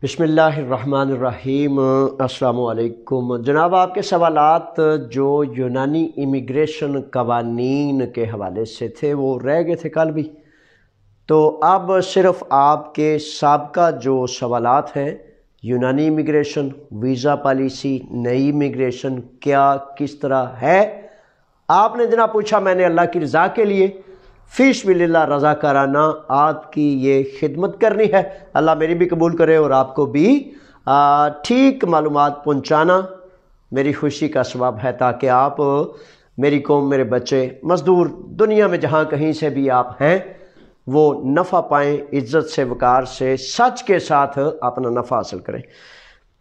بسم اللہ الرحمن الرحیم۔ السلام علیکم جناب، آپ کے سوالات جو یونانی امیگریشن قوانین کے حوالے سے تھے وہ رہ گئے تھے کل بھی، تو اب صرف آپ کے سابقہ جو سوالات ہیں یونانی امیگریشن، ویزا پالیسی، نئی امیگریشن کیا کس طرح ہے، آپ نے جناب پوچھا، میں نے اللہ کی رضا کے لیے فی سبیل اللہ رضا کرانا آپ کی یہ خدمت کرنی ہے، اللہ میری بھی قبول کرے اور آپ کو بھی ٹھیک معلومات پہنچانا میری خوشی کا سبب ہے، تاکہ آپ، میری قوم، میرے بچے، مزدور دنیا میں جہاں کہیں سے بھی آپ ہیں وہ نفع پائیں، عزت سے، وقار سے، سچ کے ساتھ اپنا نفع حاصل کریں۔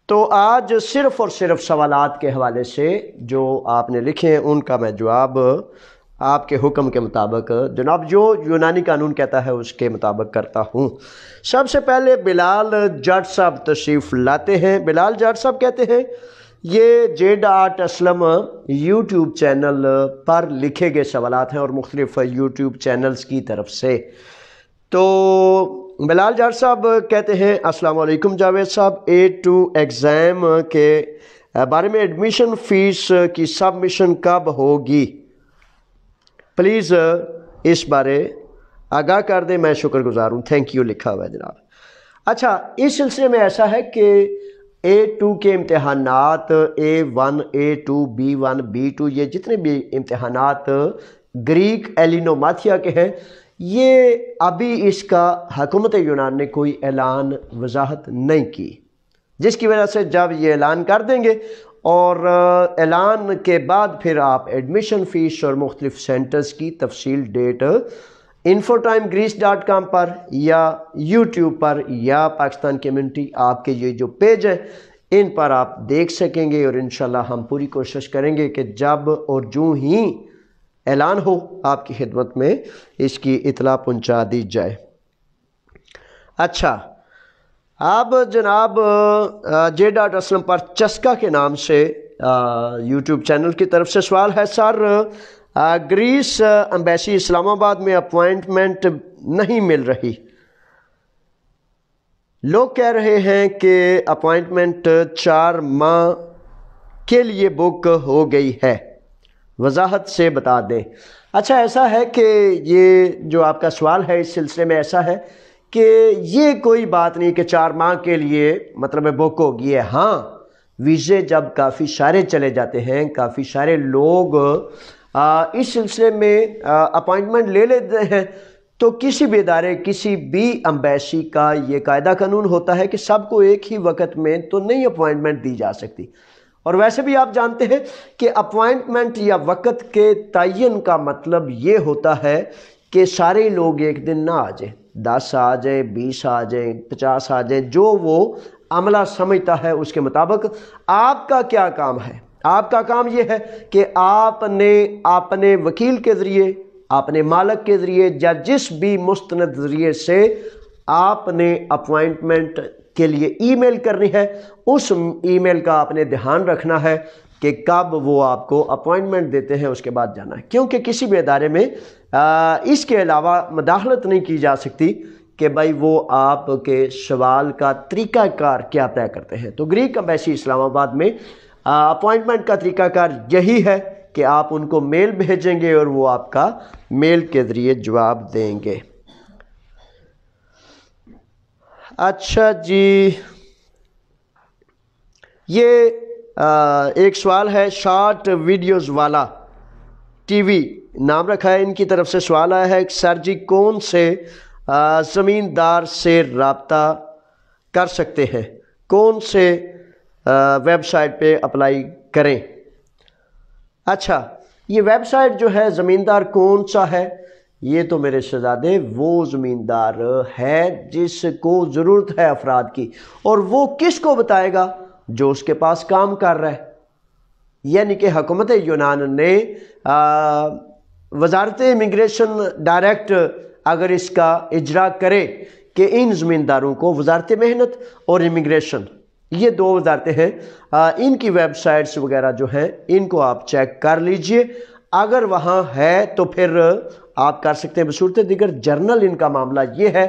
تو آج صرف اور صرف سوالات کے حوالے سے جو آپ نے لکھے ہیں ان کا میں جواب آپ کے حکم کے مطابق جناب جو یونانی قانون کہتا ہے اس کے مطابق کرتا ہوں۔ سب سے پہلے بلال جٹ صاحب تشریف لاتے ہیں۔ بلال جٹ صاحب کہتے ہیں یہ j.aslam یوٹیوب چینل پر لکھے گئے سوالات ہیں اور مختلف یوٹیوب چینلز کی طرف سے۔ تو بلال جٹ صاحب کہتے ہیں السلام علیکم جاوید صاحب، A2 ایگزام کے بارے میں ایڈمیشن فیس کی سبمیشن کب ہوگی؟ پلیز اس بارے آگاہ کر دیں، میں شکر گزار ہوں، تھینک یو لکھا ہوا ہے جناب۔ اچھا، اس سلسلے میں ایسا ہے کہ A2 کے امتحانات A1 A2 B1 B2 یہ جتنے بھی امتحانات گریک ایلینوماتھیا کے ہیں، یہ ابھی اس کا حکومت یونان نے کوئی اعلان وضاحت نہیں کی، جس کی وجہ سے جب یہ اعلان کر دیں گے اور اعلان کے بعد پھر آپ ایڈمیشن فیس اور مختلف سینٹرز کی تفصیل ڈیٹ infotimegreece.com پر یا یوٹیوب پر یا پاکستان کمیونٹی آپ کے یہ جو پیج ہیں ان پر آپ دیکھ سکیں گے، اور انشاءاللہ ہم پوری کوشش کریں گے کہ جب اور جو ہی اعلان ہو آپ کی خدمت میں اس کی اطلاع پہنچا دی جائے۔ اچھا، اب جناب j.aslam پر چسکا کے نام سے یوٹیوب چینل کی طرف سے سوال ہے، سر گریس ایمبیسی اسلام آباد میں اپوائنٹمنٹ نہیں مل رہی، لوگ کہہ رہے ہیں کہ اپوائنٹمنٹ 4 ماہ کے لیے بک ہو گئی ہے، وضاحت سے بتا دیں۔ اچھا، ایسا ہے کہ یہ جو آپ کا سوال ہے اس سلسلے میں ایسا ہے کہ یہ کوئی بات نہیں کہ 4 ماہ کے لیے مطلب بک ہو گئی ہے۔ ہاں، ویزے جب کافی سارے چلے جاتے ہیں، کافی سارے لوگ اس سلسلے میں اپوائنٹمنٹ لے لیتے ہیں، تو کسی بھی ادارے، کسی بھی امبیسی کا یہ قاعدہ قانون ہوتا ہے کہ سب کو ایک ہی وقت میں تو نہیں اپوائنٹمنٹ دی جا سکتی، اور ویسے بھی آپ جانتے ہیں کہ اپوائنٹمنٹ یا وقت کے تعین کا مطلب یہ ہوتا ہے کہ سارے لوگ ایک دن نہ آ جائیں، 10 آ جائیں، 20 آ جائیں، 50 آ جائیں، جو وہ عملہ سمجھتا ہے اس کے مطابق۔ آپ کا کیا کام ہے؟ آپ کا کام یہ ہے کہ آپ نے اپنے وکیل کے ذریعے، اپنے مالک کے ذریعے یا جس بھی مستند ذریعے سے آپ نے اپوائنٹمنٹ کے لیے ای میل کرنی ہے، اس ای میل کا آپ نے دھیان رکھنا ہے کہ کب وہ آپ کو اپوائنٹمنٹ دیتے ہیں، اس کے بعد جانا ہے، کیونکہ کسی بھی ادارے میں اس کے علاوہ مداخلت نہیں کی جا سکتی کہ بھائی وہ آپ کے سوال کا طریقہ کار کیا طے کرتے ہیں۔ تو گریک ایمبیسی اسلام آباد میں اپوائنٹمنٹ کا طریقہ کار یہی ہے کہ آپ ان کو میل بھیجیں گے اور وہ آپ کا میل کے ذریعے جواب دیں گے۔ اچھا جی، یہ ایک سوال ہے، شارٹ ویڈیوز والا ٹی وی نام رکھا ہے، ان کی طرف سے سوال آیا ہے، سر جی کون سے زمیندار سے رابطہ کر سکتے ہیں، کون سے ویب سائٹ پہ اپلائی کریں؟ اچھا، یہ ویب سائٹ جو ہے زمیندار کون سا ہے؟ یہ تو میرے شہزادے وہ زمیندار ہے جس کو ضرورت ہے افراد کی، اور وہ کس کو بتائے گا؟ جو اس کے پاس کام کر رہا ہے، یعنی کہ حکومت یونان نے وزارت امیگریشن ڈائریکٹ اگر اس کا اجرا کرے کہ ان زمینداروں کو، وزارت محنت اور امیگریشن یہ 2 وزارتیں ہیں، ان کی ویب سائٹس وغیرہ جو ہیں ان کو آپ چیک کر لیجئے، اگر وہاں ہے تو پھر آپ کر سکتے ہیں۔ بصورت دیگر جرنل ان کا معاملہ یہ ہے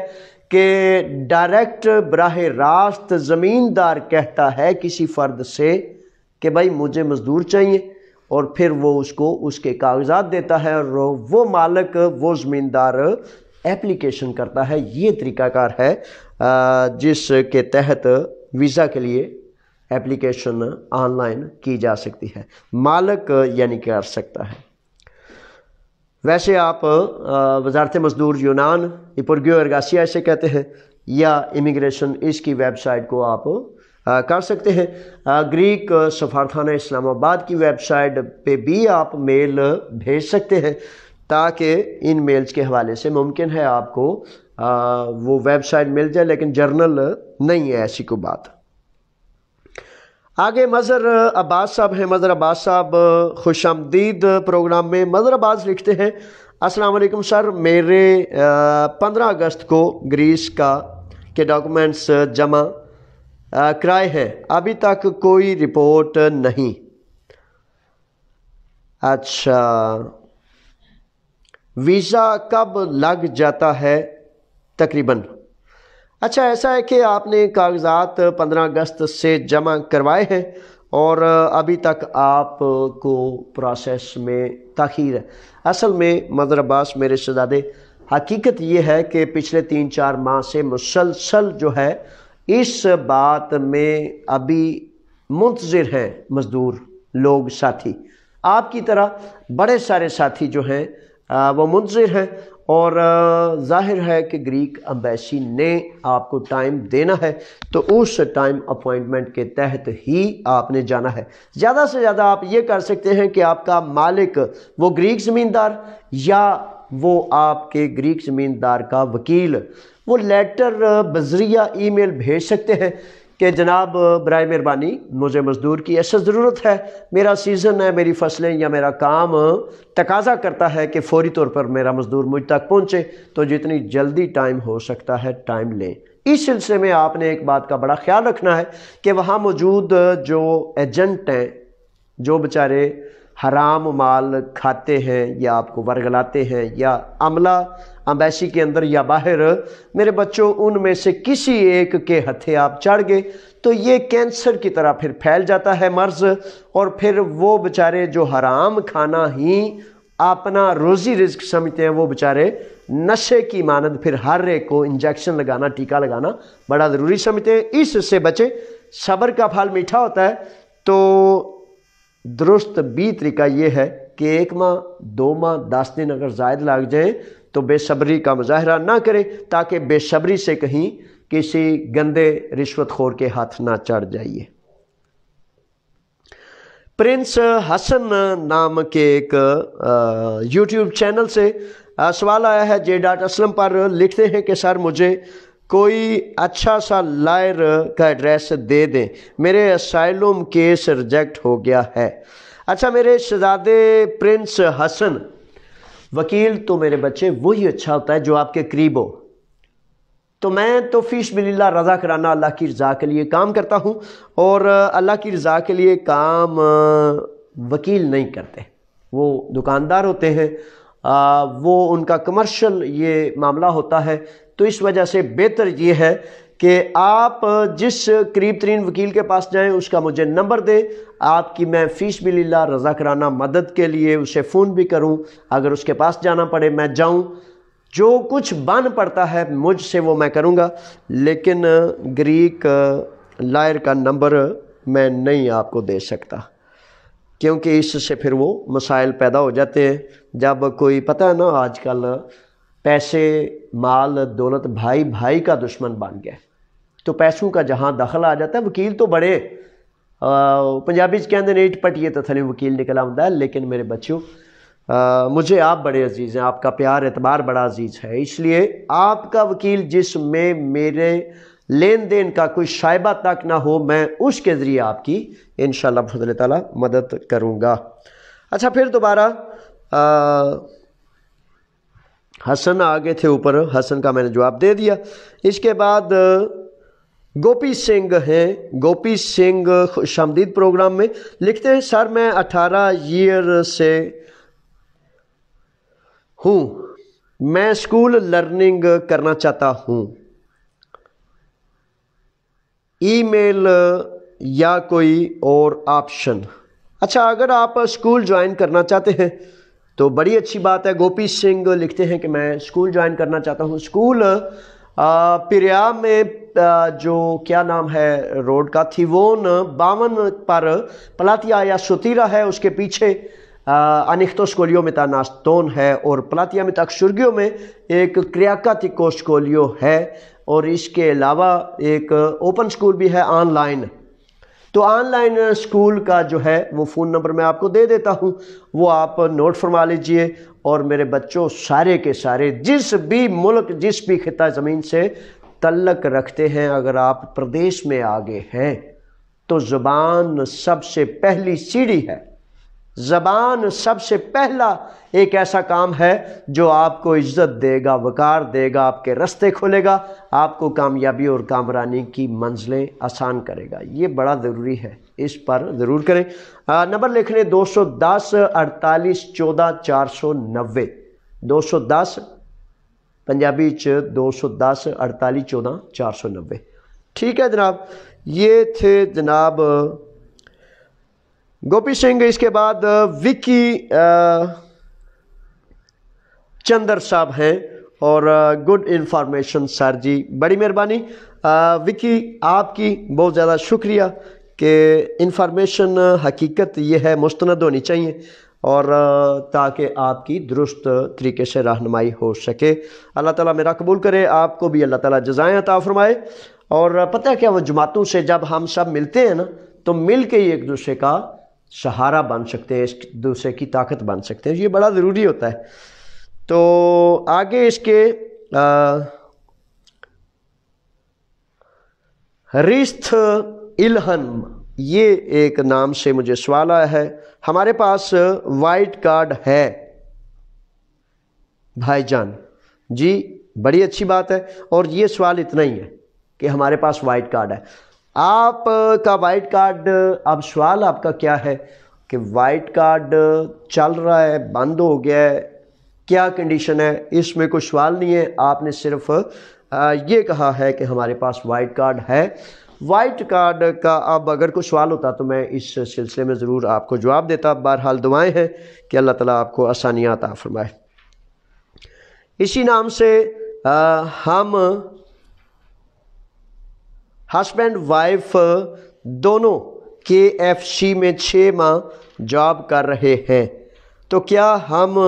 کہ ڈائریکٹ براہ راست زمیندار کہتا ہے کسی فرد سے کہ بھائی مجھے مزدور چاہیے، اور پھر وہ اس کو اس کے کاغذات دیتا ہے اور وہ مالک، وہ زمیندار اپلیکیشن کرتا ہے۔ یہ طریقہ کار ہے جس کے تحت ویزا کے لیے اپلیکیشن آن لائن کی جا سکتی ہے، مالک یعنی کر سکتا ہے۔ ویسے آپ وزارت مزدور یونان ایپورگیو ارگاسیا اسے کہتے ہیں، یا امیگریشن، اس کی ویب سائٹ کو آپ کر سکتے ہیں۔ گریک سفارتخانہ اسلام آباد کی ویب سائٹ پہ بھی آپ میل بھیج سکتے ہیں، تاکہ ان میلز کے حوالے سے ممکن ہے آپ کو وہ ویب سائٹ مل جائے، لیکن جرنل نہیں ہے ایسی کوئی بات۔ آگے مظہر عباس صاحب ہیں۔ مظہر عباس صاحب خوش آمدید پروگرام میں۔ مظہر عباس لکھتے ہیں، السلام علیکم سر، میرے 15 اگست کو گریس کے ڈاکومنٹس جمع کرائے ہیں، ابھی تک کوئی رپورٹ نہیں۔ اچھا، ویزا کب لگ جاتا ہے تقریباً؟ اچھا، ایسا ہے کہ آپ نے کاغذات 15 اگست سے جمع کروائے ہیں اور ابھی تک آپ کو پروسیس میں تاخیر ہے۔ اصل میں مظہر عباس میرے شہزادے، حقیقت یہ ہے کہ پچھلے 3-4 ماہ سے مسلسل جو ہے اس بات میں ابھی منتظر ہیں مزدور لوگ، ساتھی آپ کی طرح بڑے سارے ساتھی جو ہیں وہ منتظر ہیں، اور ظاہر ہے کہ گریک امبیسی نے آپ کو ٹائم دینا ہے، تو اس ٹائم اپوائنٹمنٹ کے تحت ہی آپ نے جانا ہے۔ زیادہ سے زیادہ آپ یہ کر سکتے ہیں کہ آپ کا مالک وہ گریک زمیندار یا وہ آپ کے گریک زمیندار کا وکیل، وہ لیٹر بذریعہ ای میل بھیج سکتے ہیں کہ جناب برائے مہربانی مجھے مزدور کی ایسا ضرورت ہے، میرا سیزن ہے، میری فصلیں یا میرا کام تقاضا کرتا ہے کہ فوری طور پر میرا مزدور مجھ تک پہنچے، تو جتنی جلدی ٹائم ہو سکتا ہے ٹائم لیں۔ اس سلسلے میں آپ نے ایک بات کا بڑا خیال رکھنا ہے کہ وہاں موجود جو ایجنٹ ہیں، جو بیچارے حرام مال کھاتے ہیں یا آپ کو ورگلاتے ہیں، یا عملہ امبیسی کے اندر یا باہر، میرے بچوں ان میں سے کسی ایک کے ہتھے آپ چڑھ گئے تو یہ کینسر کی طرح پھر پھیل جاتا ہے مرض، اور پھر وہ بیچارے جو حرام کھانا ہی اپنا روزی رزق سمجھتے ہیں، وہ بیچارے نشے کی مانند پھر ہر ایک کو انجیکشن لگانا، ٹیکہ لگانا بڑا ضروری سمجھتے ہیں۔ اس سے بچے، صبر کا پھل میٹھا ہوتا ہے۔ تو درست بھی طریقہ یہ ہے کہ 1 ماہ 2 ماہ 10 دن اگر زائد لگ جائیں تو بے صبری کا مظاہرہ نہ کریں، تاکہ بے صبری سے کہیں کسی گندے رشوت خور کے ہاتھ نہ چڑھ جائیے۔ پرنس حسن نام کے ایک یوٹیوب چینل سے سوال آیا ہے، j.aslam پر لکھتے ہیں کہ سر مجھے کوئی اچھا سا لائر کا ایڈریس دے دیں، میرے اسائلم کیس ریجیکٹ ہو گیا ہے۔ اچھا میرے شہزادے پرنس حسن، وکیل تو میرے بچے وہی اچھا ہوتا ہے جو آپ کے قریب ہو۔ تو میں تو فی سبیل اللہ رضا کرانہ اللہ کی رضا کے لیے کام کرتا ہوں، اور اللہ کی رضا کے لیے کام وکیل نہیں کرتے، وہ دکاندار ہوتے ہیں، وہ ان کا کمرشل یہ معاملہ ہوتا ہے۔ تو اس وجہ سے بہتر یہ ہے کہ آپ جس قریب ترین وکیل کے پاس جائیں اس کا مجھے نمبر دیں، آپ کی میں فی سبیل اللہ رضا کرانہ مدد کے لیے اسے فون بھی کروں، اگر اس کے پاس جانا پڑے میں جاؤں، جو کچھ بن پڑتا ہے مجھ سے وہ میں کروں گا، لیکن گریک لائر کا نمبر میں نہیں آپ کو دے سکتا، کیونکہ اس سے پھر وہ مسائل پیدا ہو جاتے ہیں۔ جب کوئی پتہ ہے نا آج کل پیسے مال دولت بھائی بھائی کا دشمن بن گیا، تو پیسوں کا جہاں دخل آ جاتا ہے، وکیل تو بڑے پنجابی کہندے نے اٹ پٹیے تو تھلے وکیل نکل آتا ہے، لیکن میرے بچوں مجھے آپ بڑے عزیز ہیں، آپ کا پیار اعتبار بڑا عزیز ہے، اس لیے آپ کا وکیل جس میں میرے لین دین کا کوئی شائبہ تک نہ ہو، میں اس کے ذریعے آپ کی انشاءاللہ بفضل تعالیٰ مدد کروں گا۔ اچھا پھر دوبارہ حسن آگے تھے اوپر، حسن کا میں نے جواب دے دیا۔ اس کے بعد گوپی سنگھ ہیں، گوپی سنگھ خوش آمدید پروگرام میں لکھتے ہیں، سر میں 18 ایئر سے ہوں، میں اسکول لرننگ کرنا چاہتا ہوں، ای میل یا کوئی اور آپشن؟ اچھا، اگر آپ اسکول جوائن کرنا چاہتے ہیں تو بڑی اچھی بات ہے۔ گوپی سنگھ لکھتے ہیں کہ میں اسکول جوائن کرنا چاہتا ہوں۔ اسکول پریا میں جو کیا نام ہے روڈ کا، تھیوون 52 پر پلاتیا یا سوتیرا ہے، اس کے پیچھے انیختو سکولیو میتاناستون ہے، اور پلاتیا میں تکشرگیو میں ایک کریاکا تکو سکولیو ہے، اور اس کے علاوہ ایک اوپن سکول بھی ہے آن لائن۔ تو آن لائن اسکول کا جو ہے وہ فون نمبر میں آپ کو دے دیتا ہوں، وہ آپ نوٹ فرما لیجئے۔ اور میرے بچوں، سارے کے سارے جس بھی ملک، جس بھی خطہ زمین سے تعلق رکھتے ہیں، اگر آپ پردیش میں آگے ہیں تو زبان سب سے پہلی سیڑھی ہے۔ زبان سب سے پہلا ایک ایسا کام ہے جو آپ کو عزت دے گا، وقار دے گا، آپ کے رستے کھولے گا، آپ کو کامیابی اور کامرانی کی منزلیں آسان کرے گا۔ یہ بڑا ضروری ہے، اس پر ضرور کریں۔ نمبر لکھ لیں 210 48 14 490، 210 پنجابی 210 48 14 490۔ ٹھیک ہے جناب، یہ تھے جناب گوپی سنگھ۔ اس کے بعد وکی چندر صاحب ہیں، اور گڈ انفارمیشن سر جی، بڑی مہربانی وکی، آپ کی بہت زیادہ شکریہ کہ انفارمیشن حقیقت یہ ہے مستند ہونی چاہیے، اور تاکہ آپ کی درست طریقے سے رہنمائی ہو سکے۔ اللہ تعالیٰ میرا قبول کرے، آپ کو بھی اللہ تعالیٰ جزائیں عطا فرمائے۔ اور پتہ ہے کیا، وہ جماعتوں سے جب ہم سب ملتے ہیں نا تو مل کے ہی ایک دوسرے کا سہارا بن سکتے ہیں، ایک دوسرے کی طاقت بن سکتے ہیں، یہ بڑا ضروری ہوتا ہے۔ تو آگے اس کے ریستھ الہن، یہ ایک نام سے مجھے سوال آیا ہے۔ ہمارے پاس وائٹ کارڈ ہے بھائی جان جی، بڑی اچھی بات ہے، اور یہ سوال اتنا ہی ہے کہ ہمارے پاس وائٹ کارڈ ہے۔ آپ کا وائٹ کارڈ، اب سوال آپ کا کیا ہے کہ وائٹ کارڈ چل رہا ہے، بند ہو گیا ہے، کیا کنڈیشن ہے؟ اس میں کوئی سوال نہیں ہے، آپ نے صرف یہ کہا ہے کہ ہمارے پاس وائٹ کارڈ ہے۔ وائٹ کارڈ کا اب اگر کوئی سوال ہوتا تو میں اس سلسلے میں ضرور آپ کو جواب دیتا۔ بہرحال دعائیں ہیں کہ اللہ تعالیٰ آپ کو آسانیاں عطا فرمائے۔ اسی نام سے ہم ہسبینڈ وائف دونوں KFC میں 6 ماہ جاب کر رہے ہیں، تو کیا ہم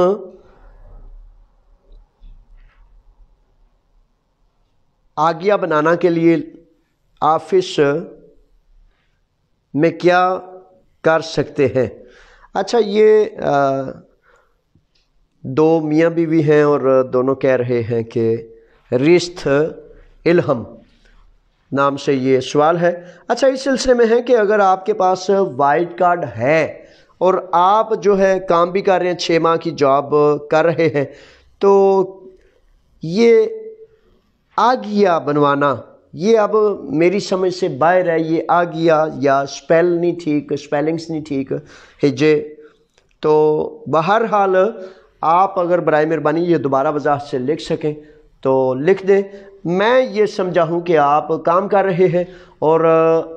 آگیا بنانا کے لیے آفس میں کیا کر سکتے ہیں؟ اچھا، یہ دو میاں بیوی ہیں اور دونوں کہہ رہے ہیں کہ ریستھ الہم نام سے یہ سوال ہے۔ اچھا، اس سلسلے میں ہے کہ اگر آپ کے پاس وائٹ کارڈ ہے اور آپ جو ہے کام بھی کر رہے ہیں، 6 ماہ کی جاب کر رہے ہیں، تو یہ آگیا بنوانا، یہ اب میری سمجھ سے باہر ہے، یہ آگیا یا سپیل نہیں ٹھیک، سپیلنگز نہیں ٹھیک ہجے، تو بہرحال آپ اگر برائے مہربانی یہ دوبارہ وضاحت سے لکھ سکیں تو لکھ دیں۔ میں یہ سمجھا ہوں کہ آپ کام کر رہے ہیں اور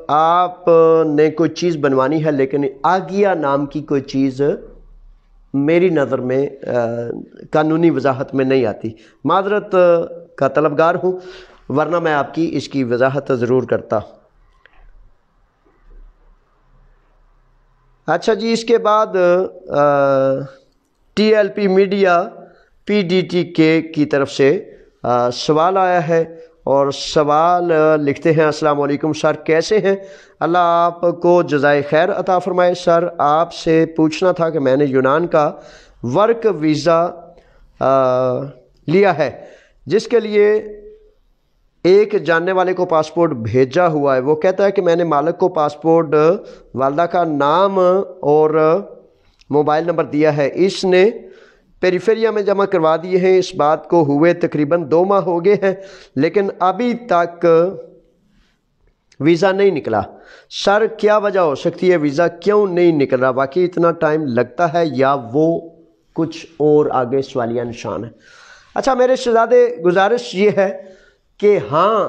آپ نے کوئی چیز بنوانی ہے، لیکن آگیا نام کی کوئی چیز میری نظر میں قانونی وضاحت میں نہیں آتی۔ معذرت کا طلبگار ہوں، ورنہ میں آپ کی اس کی وضاحت ضرور کرتا۔ اچھا جی، اس کے بعد TLP میڈیا PDTK کی طرف سے سوال آیا ہے، اور سوال لکھتے ہیں: السلام علیکم سر، کیسے ہیں؟ اللہ آپ کو جزائے خیر عطا فرمائے۔ سر، آپ سے پوچھنا تھا کہ میں نے یونان کا ورک ویزا لیا ہے، جس کے لیے ایک جاننے والے کو پاسپورٹ بھیجا ہوا ہے۔ وہ کہتا ہے کہ میں نے مالک کو پاسپورٹ والدہ کا نام اور موبائل نمبر دیا ہے، اس نے پیریفیریا میں جمع کروا دیے ہیں۔ اس بات کو ہوئے تقریباً 2 ماہ ہو گئے ہیں، لیکن ابھی تک ویزا نہیں نکلا۔ سر، کیا وجہ ہو سکتی ہے؟ ویزا کیوں نہیں نکل رہا؟ واقعی اتنا ٹائم لگتا ہے یا وہ کچھ اور آگے سوالیہ نشان ہے؟ اچھا، میرے شہزادے گزارش یہ ہے کہ ہاں،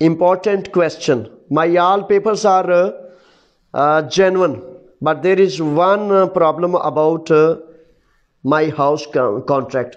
important question. My all papers are genuine, but there is one problem about my house contract.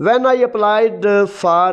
When I applied for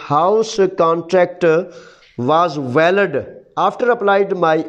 house contract was valid. After applied my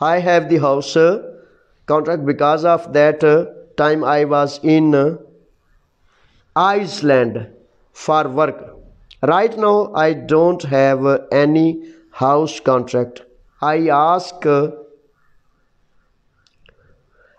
I have the house contract because of that time I was in Iceland for work. Right now I don't have any house contract. I ask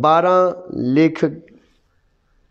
12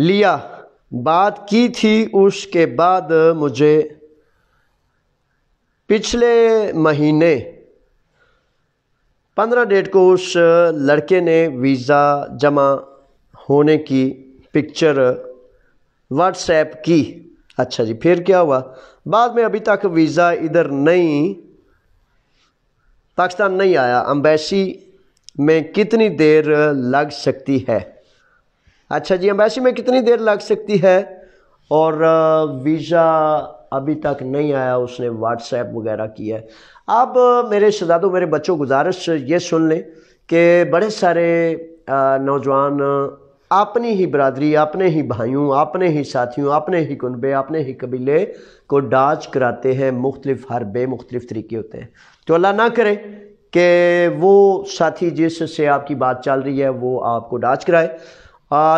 لیا، بات کی تھی اس کے بعد مجھے پچھلے مہینے 15 date کو اس لڑکے نے ویزا جمع ہونے کی پکچر واٹس ایپ کی۔ اچھا جی، پھر کیا ہوا؟ بعد میں ابھی تک ویزا ادھر نہیں، پاکستان نہیں آیا، امبیسی میں کتنی دیر لگ سکتی ہے؟ اچھا جی، امبیسی میں کتنی دیر لگ سکتی ہے؟ اور ویزا ابھی تک نہیں آیا، اس نے واٹس ایپ وغیرہ کیا ہے۔ اب میرے شہزادوں، میرے بچوں، گزارش یہ سن لیں کہ بڑے سارے نوجوان اپنی ہی برادری، اپنے ہی بھائیوں، اپنے ہی ساتھیوں، اپنے ہی کنبے، اپنے ہی قبیلے کو ڈاچ کراتے ہیں۔ مختلف حربے، مختلف طریقے ہوتے ہیں، تو اللہ نہ کرے کہ وہ ساتھی جس سے آپ کی بات چل رہی ہے وہ آپ کو ڈاچ کرائے۔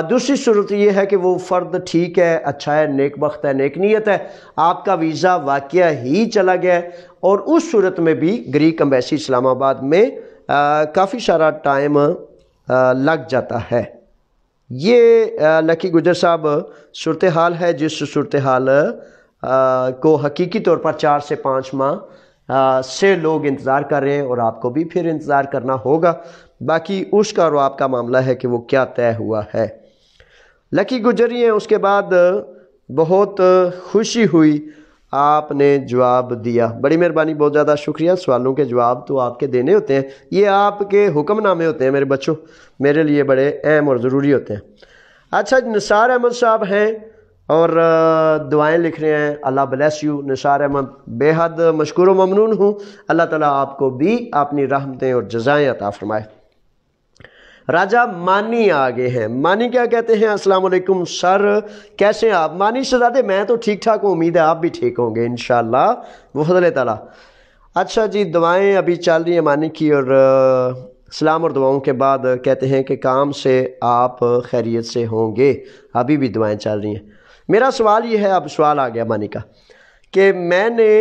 دوسری صورت یہ ہے کہ وہ فرد ٹھیک ہے، اچھا ہے، نیک بخت ہے، نیک نیت ہے، آپ کا ویزا واقعہ ہی چلا گیا ہے، اور اس صورت میں بھی گریک امبیسی اسلام آباد میں کافی سارا ٹائم لگ جاتا ہے۔ یہ لکی گجر صاحب صورتحال ہے، جس صورتحال کو حقیقی طور پر 4 سے 5 ماہ سے لوگ انتظار کر رہے ہیں، اور آپ کو بھی پھر انتظار کرنا ہوگا۔ باقی اس کا اور آپ کا معاملہ ہے کہ وہ کیا طے ہوا ہے۔ لکی گجری ہیں، اس کے بعد بہت خوشی ہوئی آپ نے جواب دیا، بڑی مہربانی، بہت زیادہ شکریہ۔ سوالوں کے جواب تو آپ کے دینے ہوتے ہیں، یہ آپ کے حکم نامے ہوتے ہیں میرے بچوں، میرے لیے بڑے اہم اور ضروری ہوتے ہیں۔ اچھا، نثار احمد صاحب ہیں اور دعائیں لکھ رہے ہیں، اللہ بلیس یو نثار احمد، بے حد مشکور و ممنون ہوں، اللہ تعالیٰ آپ کو بھی اپنی رحمتیں اور جزائیں عطا فرمائے۔ راجہ مانی آگے ہیں۔ مانی کیا کہتے ہیں؟ السلام علیکم سر، کیسے ہیں آپ؟ مانی شہزادے میں تو ٹھیک ٹھاک ہوں، امید ہے آپ بھی ٹھیک ہوں گے انشاءاللہ بفضل تعالیٰ۔ اچھا جی، دعائیں ابھی چل رہی ہیں مانی کی، اور سلام اور دعاؤں کے بعد کہتے ہیں کہ کام سے آپ خیریت سے ہوں گے، ابھی بھی دعائیں چل رہی ہیں۔ میرا سوال یہ ہے، اب سوال آ گیا مانی کا، کہ میں نے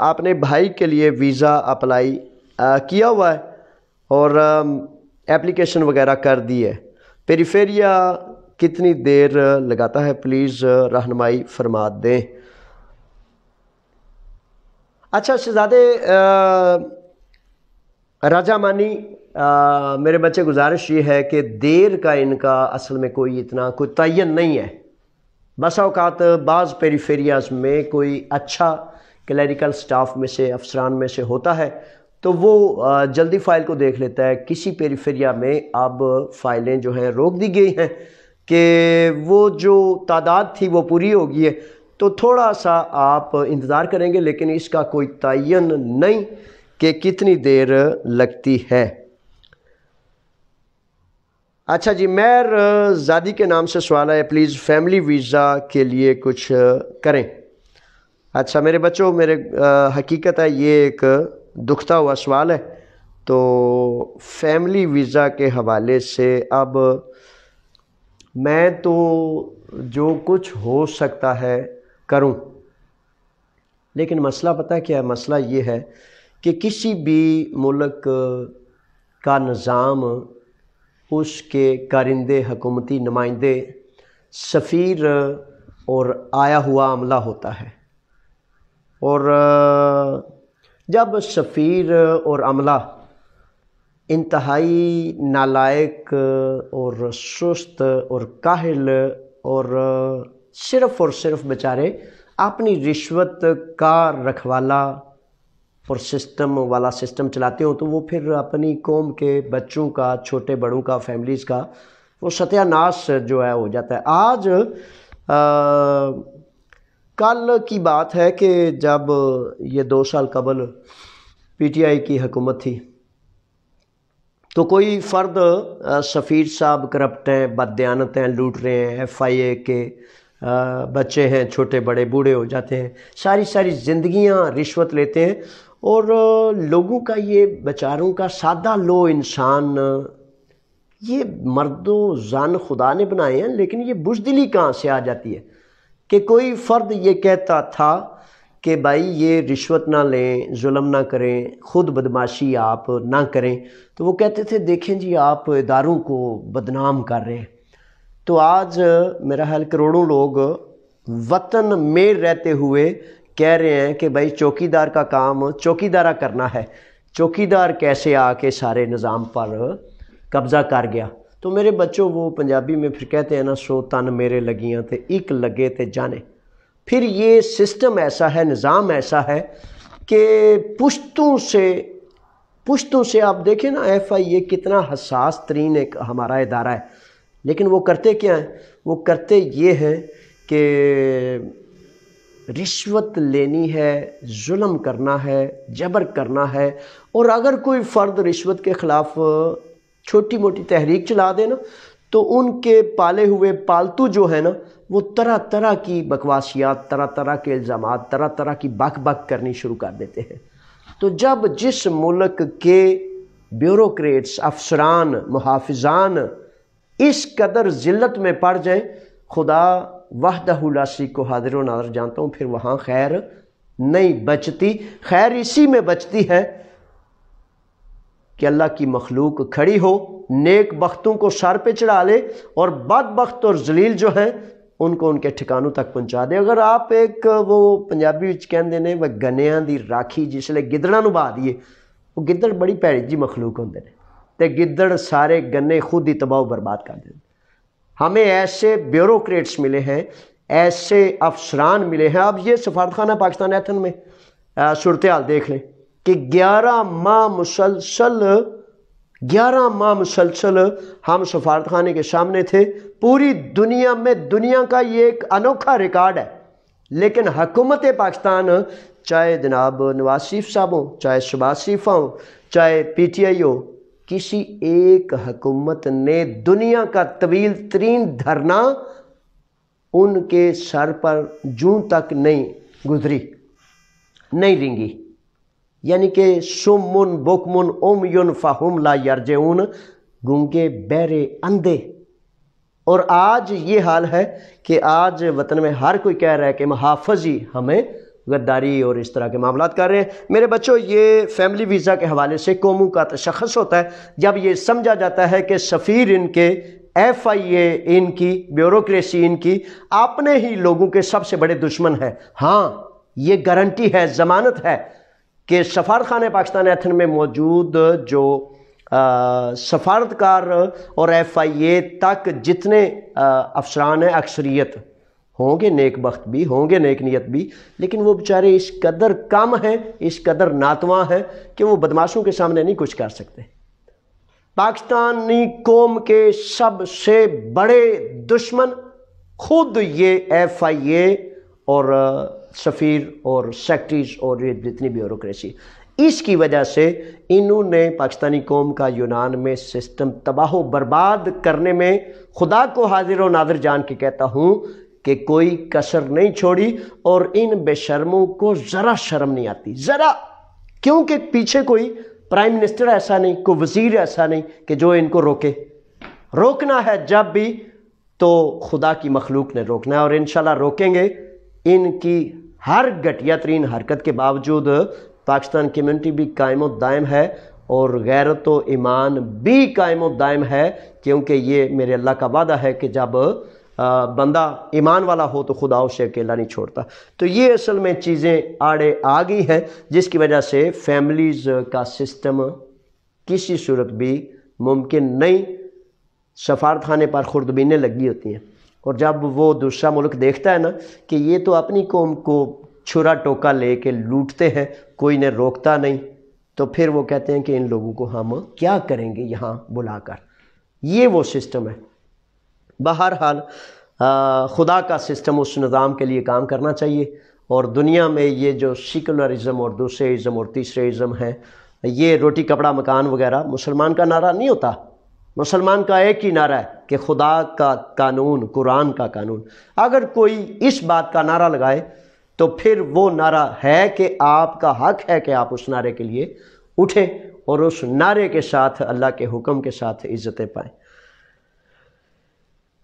اپنے بھائی کے لیے ویزا اپلائی کیا ہوا ہے اور اپلیکیشن وغیرہ کر دی ہے، پیریفیریا کتنی دیر لگاتا ہے؟ پلیز رہنمائی فرما دیں۔ اچھا شہزادے راجہ مانی، میرے بچے، گزارش یہ ہے کہ دیر کا ان کا اصل میں کوئی اتنا کوئی تعین نہیں ہے۔ بسا اوقات بعض پیریفیریاز میں کوئی اچھا کلیریکل سٹاف میں سے، افسران میں سے ہوتا ہے تو وہ جلدی فائل کو دیکھ لیتا ہے۔ کسی پیریفیریا میں اب فائلیں جو ہیں روک دی گئی ہیں کہ وہ جو تعداد تھی وہ پوری ہو گئی ہے، تو تھوڑا سا آپ انتظار کریں گے، لیکن اس کا کوئی تعین نہیں کہ کتنی دیر لگتی ہے۔ اچھا جی، مہر زادی کے نام سے سوال ہے، پلیز فیملی ویزا کے لیے کچھ کریں۔ اچھا میرے بچوں، میرے حقیقت ہے یہ ایک دکھتا ہوا سوال ہے، تو فیملی ویزا کے حوالے سے اب میں تو جو کچھ ہو سکتا ہے کروں، لیکن مسئلہ پتہ کیا ہے؟ مسئلہ یہ ہے کہ کسی بھی ملک کا نظام، اس کے کارندے، حکومتی نمائندے، سفیر اور آیا ہوا عملہ ہوتا ہے، اور جب سفیر اور عملہ انتہائی نالائق اور سست اور کاہل اور صرف بیچارے اپنی رشوت کا رکھوالا اور سسٹم والا سسٹم چلاتے ہوں، تو وہ پھر اپنی قوم کے بچوں کا، چھوٹے بڑوں کا، فیملیز کا وہ ستیہ ناش جو ہے ہو جاتا ہے۔ آج کل کی بات ہے کہ جب یہ 2 سال قبل پی ٹی آئی کی حکومت تھی، تو کوئی فرد، سفیر صاحب کرپٹ ہیں، بددیانت ہیں، لوٹ رہے ہیں، ایف آئی اے کے بچے ہیں، چھوٹے بڑے بوڑھے ہو جاتے ہیں، ساری زندگیاں رشوت لیتے ہیں، اور لوگوں کا، یہ بیچاروں کا سادہ لو انسان، یہ مرد و زن خدا نے بنائے ہیں، لیکن یہ بزدلی کہاں سے آ جاتی ہے کہ کوئی فرد یہ کہتا تھا کہ بھائی یہ رشوت نہ لیں، ظلم نہ کریں، خود بدماشی آپ نہ کریں، تو وہ کہتے تھے دیکھیں جی آپ اداروں کو بدنام کر رہے ہیں۔ تو آج میرا خیال کروڑوں لوگ وطن میں رہتے ہوئے کہہ رہے ہیں کہ بھائی چوکیدار کا کام چوکیدارہ کرنا ہے، چوکیدار کیسے آ کے سارے نظام پر قبضہ کر گیا۔ تو میرے بچوں وہ پنجابی میں پھر کہتے ہیں نا، سو تن میرے لگیاں تے ایک لگے تے جانے۔ پھر یہ سسٹم ایسا ہے، نظام ایسا ہے کہ پشتوں سے آپ دیکھیں نا، ایف آئی اے کتنا حساس ترین ایک ہمارا ادارہ ہے، لیکن وہ کرتے کیا ہیں؟ وہ کرتے یہ ہیں کہ رشوت لینی ہے، ظلم کرنا ہے، جبر کرنا ہے، اور اگر کوئی فرد رشوت کے خلاف چھوٹی موٹی تحریک چلا دے نا، تو ان کے پالے ہوئے پالتو جو ہے نا، وہ طرح طرح کی بکواسیات، طرح طرح کے الزامات، طرح طرح کی بک کرنی شروع کر دیتے ہیں۔ تو جب جس ملک کے بیوروکریٹس، افسران، محافظان اس قدر ذلت میں پڑ جائیں، خدا وحدہ لا شریک کو حاضر و ناظر جانتا ہوں، پھر وہاں خیر نہیں بچتی۔ خیر اسی میں بچتی ہے کہ اللہ کی مخلوق کھڑی ہو، نیک بختوں کو سر پہ چڑھا لے، اور بدبخت اور ذلیل جو ہیں ان کو ان کے ٹھکانوں تک پہنچا دے۔ اگر آپ ایک وہ پنجابی وچ کہندے نے وہ گنیاں دی راکھی جس لے گدڑاں نو بہا دیے، وہ گدڑ بڑی پیڑی جی مخلوق ہوندے نے، تے گدڑ سارے گنے خود ہی تباہ و برباد کر دیں۔ ہمیں ایسے بیوروکریٹس ملے ہیں، ایسے افسران ملے ہیں۔ اب یہ سفارتخانہ پاکستان ایتھن میں صورتحال دیکھ لیں کہ 11 ماہ مسلسل ہم سفارتخانے کے سامنے تھے۔ پوری دنیا میں دنیا کا یہ ایک انوکھا ریکارڈ ہے، لیکن حکومت پاکستان، چاہے جناب نواز شریف صاحب ہوں، چاہے شہباز شریف ہوں، چاہے پی ٹی آئی ہو، کسی ایک حکومت نے دنیا کا طویل ترین دھرنا ان کے سر پر جوں تک نہیں گزری، نہیں رنگی۔ یعنی کہ سمن بکمن امیون فہم لا یرجعون، گونگے بہرے اندھے۔ اور آج یہ حال ہے کہ آج وطن میں ہر کوئی کہہ رہا ہے کہ محافظ ہی ہمیں غداری اور اس طرح کے معاملات کر رہے ہیں۔ میرے بچوں، یہ فیملی ویزا کے حوالے سے قوموں کا تشخص ہوتا ہے جب یہ سمجھا جاتا ہے کہ سفیر ان کے، ایف آئی اے ان کی، بیوروکریسی ان کی اپنے ہی لوگوں کے سب سے بڑے دشمن ہے۔ ہاں، یہ گارنٹی ہے، ضمانت ہے کہ سفارتخانہ پاکستان ایتھن میں موجود جو سفارتکار اور ایف آئی اے تک جتنے افسران ہیں، اکثریت ہوں گے نیک بخت بھی، ہوں گے نیک نیت بھی، لیکن وہ بیچارے اس قدر کم ہیں، اس قدر ناتواں ہیں کہ وہ بدماشوں کے سامنے نہیں کچھ کر سکتے۔ پاکستانی قوم کے سب سے بڑے دشمن خود یہ ایف آئی اے اور سفیر اور سیکٹریز اور یہ جتنی بیوروکریسی، اس کی وجہ سے انہوں نے پاکستانی قوم کا یونان میں سسٹم تباہ و برباد کرنے میں، خدا کو حاضر و ناظر جان کے کہتا ہوں کہ کوئی کسر نہیں چھوڑی، اور ان بے شرموں کو ذرا شرم نہیں آتی، ذرا، کیونکہ پیچھے کوئی پرائم منسٹر ایسا نہیں، کوئی وزیر ایسا نہیں کہ جو ان کو روکے۔ روکنا ہے جب بھی تو خدا کی مخلوق نے روکنا ہے، اور انشاءاللہ روکیں گے۔ ان کی ہر گھٹیا ترین حرکت کے باوجود پاکستان کمیونٹی بھی قائم و دائم ہے، اور غیرت و ایمان بھی قائم و دائم ہے، کیونکہ یہ میرے اللہ کا وعدہ ہے کہ جب بندہ ایمان والا ہو تو خدا اسے اکیلا نہیں چھوڑتا۔ تو یہ اصل میں چیزیں آڑے آ گئی ہیں، جس کی وجہ سے فیملیز کا سسٹم کسی صورت بھی ممکن نہیں۔ سفارتخانے پر خوردبینیں لگی ہوتی ہیں، اور جب وہ دوسرا ملک دیکھتا ہے نا کہ یہ تو اپنی قوم کو چھرا ٹوکا لے کے لوٹتے ہیں، کوئی نے روکتا نہیں، تو پھر وہ کہتے ہیں کہ ان لوگوں کو ہم کیا کریں گے یہاں بلا کر۔ یہ وہ سسٹم ہے۔ بہرحال خدا کا سسٹم اس نظام کے لیے کام کرنا چاہیے، اور دنیا میں یہ جو سیکولرزم اور دوسرے ازم اور تیسرے ازم ہیں، یہ روٹی کپڑا مکان وغیرہ مسلمان کا نعرہ نہیں ہوتا۔ مسلمان کا ایک ہی نعرہ ہے کہ خدا کا قانون، قرآن کا قانون۔ اگر کوئی اس بات کا نعرہ لگائے تو پھر وہ نعرہ ہے کہ آپ کا حق ہے کہ آپ اس نعرے کے لیے اٹھیں اور اس نعرے کے ساتھ اللہ کے حکم کے ساتھ عزتیں پائیں۔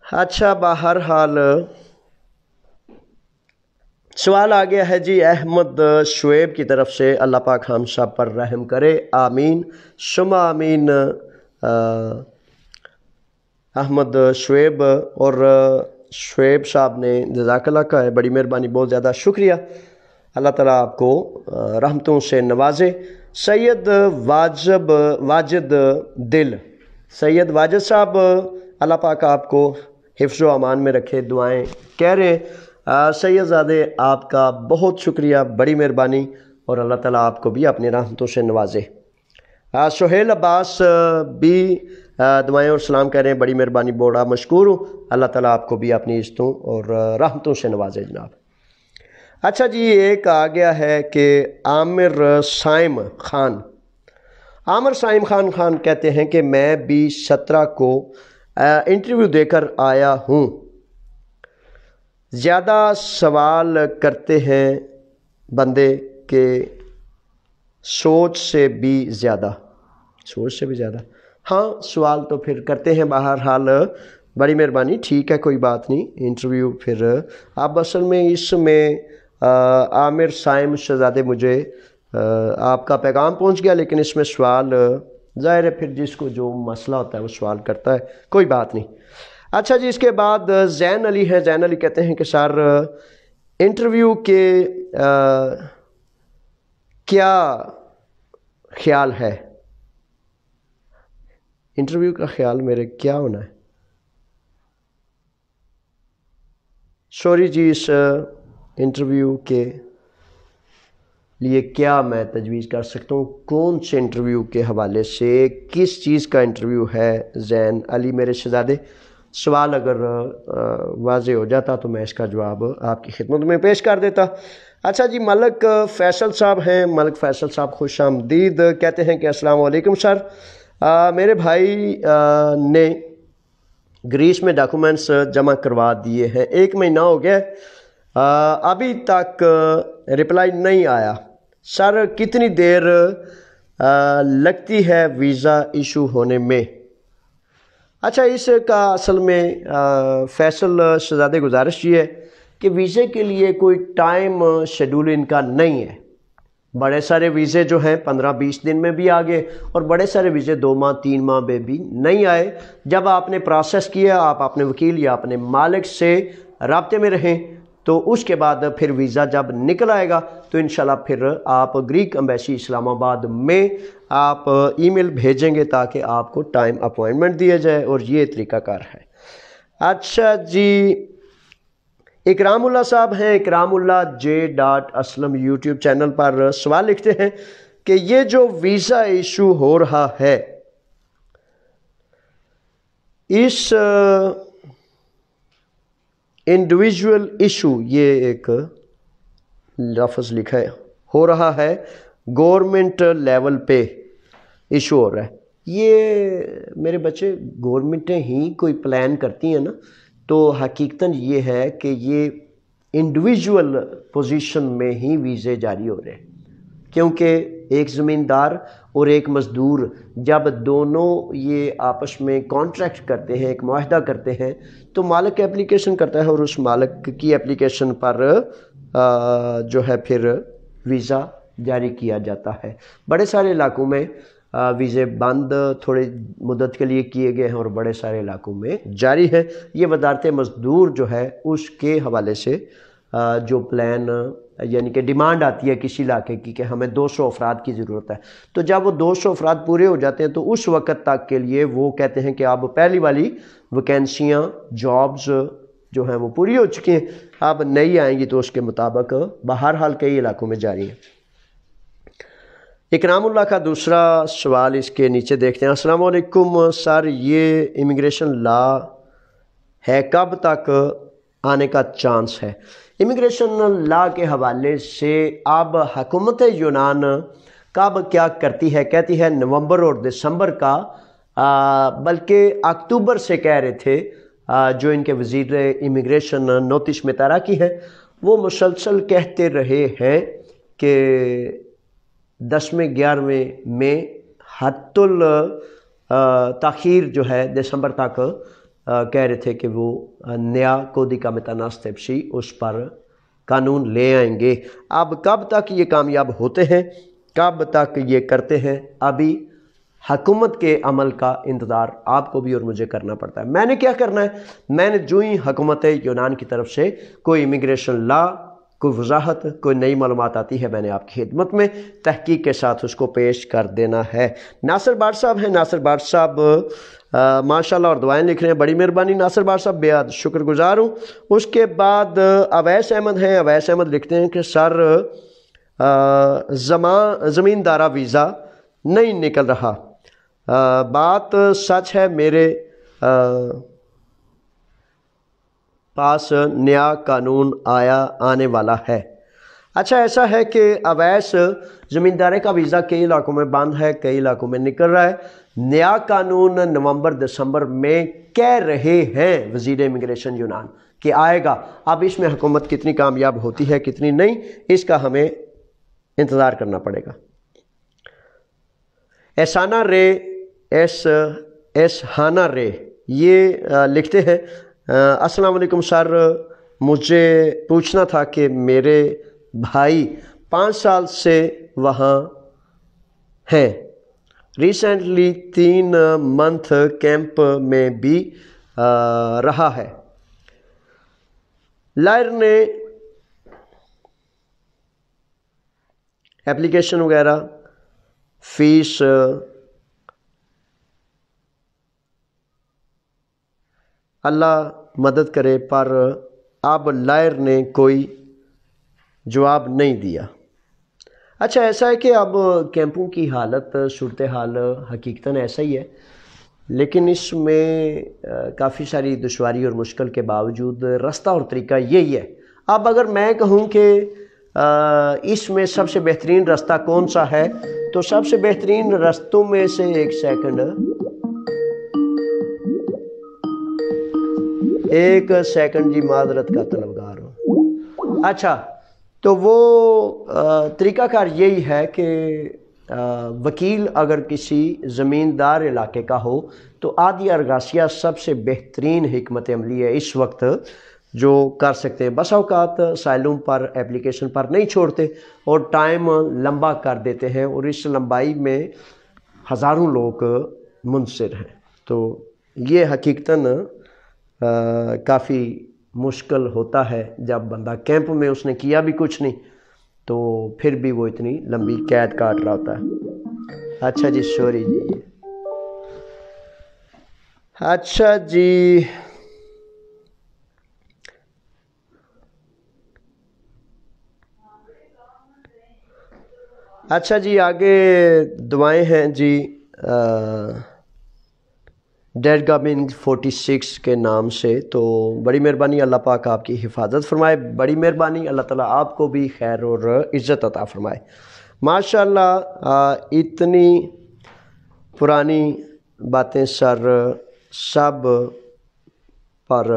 اچھا، بہرحال سوال آ گیا ہے جی احمد شعیب کی طرف سے، اللہ پاک ہم سب پر رحم کرے، آمین ثم آمین۔ احمد شعیب اور شعیب صاحب نے جزاک اللہ کا ہے، بڑی مہربانی، بہت زیادہ شکریہ، اللہ تعالیٰ آپ کو رحمتوں سے نوازے۔ سید واجد دل، سید واجد صاحب اللہ پاک آپ کو حفظ و امان میں رکھے، دعائیں کہہ رہے ہیں۔ سید زادے آپ کا بہت شکریہ، بڑی مہربانی، اور اللہ تعالیٰ آپ کو بھی اپنی رحمتوں سے نوازے۔ سہیل عباس بھی دعائیں اور سلام کہہ رہے ہیں، بڑی مہربانی، بڑا مشکور ہوں، اللہ تعالیٰ آپ کو بھی اپنی عزتوں اور رحمتوں سے نوازے جناب۔ اچھا جی، ایک آ گیا ہے کہ عامر سائم خان کہتے ہیں کہ میں بھی 17 کو انٹرویو دے کر آیا ہوں، زیادہ سوال کرتے ہیں بندے کہ سوچ سے بھی زیادہ، ہاں سوال تو پھر کرتے ہیں، بہرحال بڑی مہربانی، ٹھیک ہے، کوئی بات نہیں، انٹرویو پھر اب اصل میں اس میں عامر سائم شہزادے مجھے آپ کا پیغام پہنچ گیا، لیکن اس میں سوال ظاہر ہے پھر جس کو جو مسئلہ ہوتا ہے وہ سوال کرتا ہے، کوئی بات نہیں۔ اچھا جی، اس کے بعد زین علی ہے، زین علی کہتے ہیں کہ سر انٹرویو کے کیا خیال ہے؟ انٹرویو کا خیال میرے کیا ہونا ہے؟ سوری جی، اس انٹرویو کے لیے کیا میں تجویز کر سکتا ہوں؟ کون سے انٹرویو کے حوالے سے، کس چیز کا انٹرویو ہے؟ زین علی میرے شہزادے، سوال اگر واضح ہو جاتا تو میں اس کا جواب آپ کی خدمت میں پیش کر دیتا۔ اچھا جی، ملک فیصل صاحب ہیں، ملک فیصل صاحب خوش آمدید، کہتے ہیں کہ السلام علیکم سر، میرے بھائی نے گریس میں ڈاکومنٹس جمع کروا دیے ہیں، 1 مہینہ ہو گیا، ابھی تک رپلائی نہیں آیا، سر کتنی دیر لگتی ہے ویزا ایشو ہونے میں؟ اچھا، اس کا اصل میں فیصل شہزادے گزارش یہ ہے کہ ویزے کے لیے کوئی ٹائم شیڈول ان کا نہیں ہے، بڑے سارے ویزے جو ہیں 15-20 دن میں بھی آ گئے، اور بڑے سارے ویزے 2 ماہ 3 ماہ میں بھی نہیں آئے۔ جب آپ نے پروسیس کیا، آپ اپنے وکیل یا اپنے مالک سے رابطے میں رہیں، تو اس کے بعد پھر ویزا جب نکل آئے گا تو انشاءاللہ پھر آپ گریک امبیسی اسلام آباد میں آپ ای میل بھیجیں گے تاکہ آپ کو ٹائم اپوائنٹمنٹ دیا جائے، اور یہ طریقہ کار ہے۔ اچھا جی، اکرام اللہ صاحب ہیں، اکرام اللہ J.Aslam یوٹیوب چینل پر سوال لکھتے ہیں کہ یہ جو ویزا ایشو ہو رہا ہے، اس انڈیویژول ایشو، یہ ایک لفظ لکھا ہے، ہو رہا ہے گورنمنٹ لیول پہ ایشو ہو رہا ہے، یہ میرے بچے گورنمنٹیں ہی کوئی پلان کرتی ہیں نا، تو حقیقتاً یہ ہے کہ یہ انڈیویژول پوزیشن میں ہی ویزے جاری ہو رہے ہیں، کیونکہ ایک زمیندار اور ایک مزدور جب دونوں یہ آپس میں کانٹریکٹ کرتے ہیں، ایک معاہدہ کرتے ہیں، تو مالک اپلیکیشن کرتا ہے اور اس مالک کی اپلیکیشن پر جو ہے پھر ویزا جاری کیا جاتا ہے۔ بڑے سارے علاقوں میں ویزے بند تھوڑے مدت کے لیے کیے گئے ہیں اور بڑے سارے علاقوں میں جاری ہے۔ یہ وزارت مزدور جو ہے اس کے حوالے سے جو پلان یعنی کہ ڈیمانڈ آتی ہے کسی علاقے کی کہ ہمیں 200 افراد کی ضرورت ہے، تو جب وہ 200 افراد پورے ہو جاتے ہیں تو اس وقت تک کے لیے وہ کہتے ہیں کہ اب پہلی والی ویکینسیاں جابز جو ہیں وہ پوری ہو چکی ہیں، اب نئی آئیں گی تو اس کے مطابق بہرحال کئی علاقوں میں جاری ہیں۔ اکرام اللہ کا دوسرا سوال اس کے نیچے دیکھتے ہیں۔ السلام علیکم سر، یہ امیگریشن لا ہے کب تک آنے کا چانس ہے؟ امیگریشن لا کے حوالے سے اب حکومت یونان کب کیا کرتی ہے؟ کہتی ہے نومبر اور دسمبر کا، بلکہ اکتوبر سے کہہ رہے تھے جو ان کے وزیر امیگریشن نوتش میں تاراکی ہیں، وہ مسلسل کہتے رہے ہیں کہ 10ویں 11ویں میں حد تاخیر جو ہے دسمبر تک کہہ رہے تھے کہ وہ نیا کودیکا میتاناس تپسی اس پر قانون لے آئیں گے۔ اب کب تک یہ کامیاب ہوتے ہیں، کب تک یہ کرتے ہیں، ابھی حکومت کے عمل کا انتظار آپ کو بھی اور مجھے کرنا پڑتا ہے۔ میں نے کیا کرنا ہے؟ میں نے جو ہی حکومت یونان کی طرف سے کوئی امیگریشن لا، کوئی وضاحت، کوئی نئی معلومات آتی ہے، میں نے آپ کی خدمت میں تحقیق کے ساتھ اس کو پیش کر دینا ہے۔ ناصر بٹ صاحب ہیں، ناصر بٹ صاحب ماشاءاللہ اور دعائیں لکھ رہے ہیں، بڑی مہربانی ناصر بٹ صاحب، بے حد شکر گزار ہوں۔ اس کے بعد اویس احمد ہیں، اویس احمد لکھتے ہیں کہ سر زمیندارہ ویزا نہیں نکل رہا، بات سچ ہے، میرے پاس نیا قانون آنے والا ہے۔ اچھا ایسا ہے کہ اویس زمیندارے کا ویزا کئی علاقوں میں بند ہے، کئی علاقوں میں نکل رہا ہے۔ نیا قانون نومبر دسمبر میں کہہ رہے ہیں وزیر امیگریشن یونان کہ آئے گا۔ اب اس میں حکومت کتنی کامیاب ہوتی ہے کتنی نہیں، اس کا ہمیں انتظار کرنا پڑے گا۔ احسانہ رے ہانا رے یہ لکھتے ہیں السلام علیکم سر، مجھے پوچھنا تھا کہ میرے بھائی 5 سال سے وہاں ہیں، ریسنٹلی 3 منتھ کیمپ میں بھی رہا ہے، لائر نے ایپلیکیشن وغیرہ فیس اللہ مدد کرے، پر اب لائر نے کوئی جواب نہیں دیا۔ اچھا ایسا ہے کہ اب کیمپوں کی حالت صورتحال حقیقتاً ایسا ہی ہے، لیکن اس میں کافی ساری دشواری اور مشکل کے باوجود راستہ اور طریقہ یہی ہے۔ اب اگر میں کہوں کہ اس میں سب سے بہترین راستہ کون سا ہے، تو سب سے بہترین راستوں میں سے ایک سیکنڈ جی معذرت کا طلبگار ہوں۔ اچھا تو وہ طریقہ کار یہی ہے کہ وکیل اگر کسی زمیندار علاقے کا ہو تو عادی ارگاسیہ سب سے بہترین حکمت عملی ہے اس وقت جو کر سکتے ہیں۔ بس اوقات سائلوم پر اپلیکیشن پر نہیں چھوڑتے اور ٹائم لمبا کر دیتے ہیں، اور اس لمبائی میں ہزاروں لوگ منصر ہیں، تو یہ حقیقتاً کافی مشکل ہوتا ہے جب بندہ کیمپ میں اس نے کیا بھی کچھ نہیں تو پھر بھی وہ اتنی لمبی قید کاٹ رہا ہوتا ہے۔ اچھا جی سوری جی، اچھا جی اچھا جی آگے دعائیں ہیں جی ڈیڈ گامنگ 46 کے نام سے، تو بڑی مہربانی اللہ پاک آپ کی حفاظت فرمائے، بڑی مہربانی اللہ تعالیٰ آپ کو بھی خیر اور عزت عطا فرمائے۔ ماشاءاللہ اتنی پرانی باتیں سر سب پر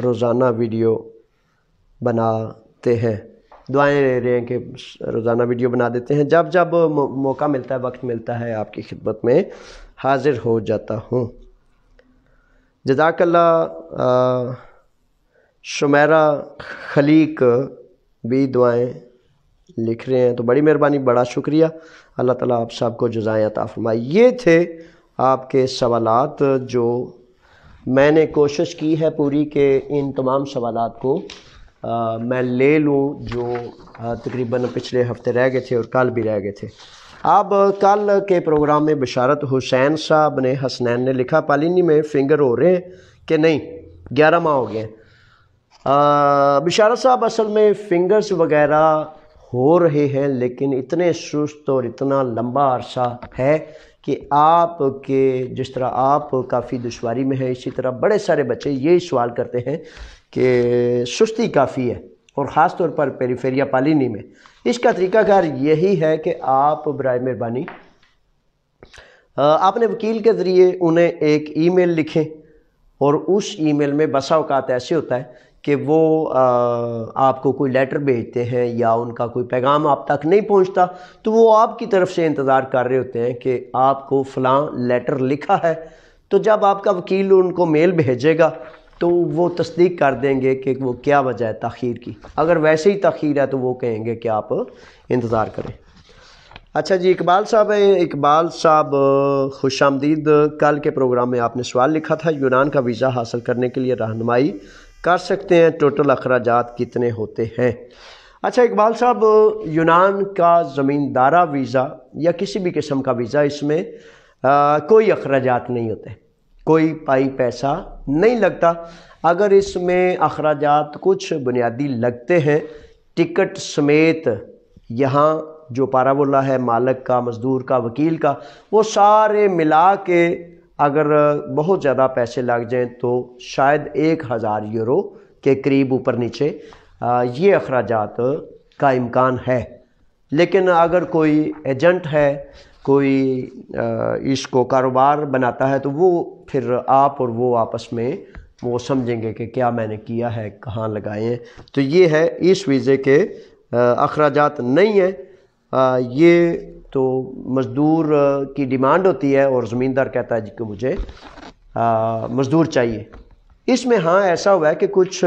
روزانہ ویڈیو بناتے ہیں، دعائیں لے رہے ہیں کہ روزانہ ویڈیو بنا دیتے ہیں، جب جب موقع ملتا ہے وقت ملتا ہے آپ کی خدمت میں حاضر ہو جاتا ہوں۔ جزاک اللہ۔ شمیرہ خلیق بھی دعائیں لکھ رہے ہیں، تو بڑی مہربانی، بڑا شکریہ، اللہ تعالیٰ آپ سب کو جزائیں عطا فرمائے۔ یہ تھے آپ کے سوالات جو میں نے کوشش کی ہے پوری کہ ان تمام سوالات کو میں لے لوں جو تقریباً پچھلے ہفتے رہ گئے تھے اور کل بھی رہ گئے تھے۔ اب کل کے پروگرام میں بشارت حسین صاحب نے حسنین نے لکھا پالینی میں فنگر ہو رہے ہیں کہ نہیں، 11 ماہ ہو گئے ہیں۔ بشارت صاحب اصل میں فنگرز وغیرہ ہو رہے ہیں، لیکن اتنے سست اور اتنا لمبا عرصہ ہے کہ آپ کے جس طرح آپ کافی دشواری میں ہیں، اسی طرح بڑے سارے بچے یہی سوال کرتے ہیں کہ سستی کافی ہے، اور خاص طور پر پیریفیریا پالینی میں۔ اس کا طریقہ کار یہی ہے کہ آپ برائے مہربانی آپ نے وکیل کے ذریعے انہیں ایک ای میل لکھیں، اور اس ای میل میں بسا اوقات ایسے ہوتا ہے کہ وہ آپ کو کوئی لیٹر بھیجتے ہیں یا ان کا کوئی پیغام آپ تک نہیں پہنچتا، تو وہ آپ کی طرف سے انتظار کر رہے ہوتے ہیں کہ آپ کو فلاں لیٹر لکھا ہے، تو جب آپ کا وکیل ان کو میل بھیجے گا تو وہ تصدیق کر دیں گے کہ وہ کیا وجہ ہے تاخیر کی۔ اگر ویسے ہی تاخیر ہے تو وہ کہیں گے کہ آپ انتظار کریں۔ اچھا جی، اقبال صاحب ہیں. اقبال صاحب خوش آمدید. کل کے پروگرام میں آپ نے سوال لکھا تھا، یونان کا ویزا حاصل کرنے کے لیے رہنمائی کر سکتے ہیں، ٹوٹل اخراجات کتنے ہوتے ہیں؟ اچھا اقبال صاحب، یونان کا زمیندارہ ویزا یا کسی بھی قسم کا ویزا، اس میں کوئی اخراجات نہیں ہوتے، کوئی پائی پیسہ نہیں لگتا. اگر اس میں اخراجات کچھ بنیادی لگتے ہیں ٹکٹ سمیت، یہاں جو پاراولا ہے مالک کا، مزدور کا، وکیل کا، وہ سارے ملا کے اگر بہت زیادہ پیسے لگ جائیں تو شاید 1000 یورو کے قریب اوپر نیچے یہ اخراجات کا امکان ہے. لیکن اگر کوئی ایجنٹ ہے، کوئی اس کو کاروبار بناتا ہے، تو وہ پھر آپ اور وہ آپس میں وہ سمجھیں گے کہ کیا میں نے کیا ہے، کہاں لگائے ہیں. تو یہ ہے اس ویزے کے اخراجات نہیں ہیں. یہ تو مزدور کی ڈیمانڈ ہوتی ہے اور زمیندار کہتا ہے جی کہ مجھے مزدور چاہیے. اس میں ہاں ایسا ہوا ہے کہ کچھ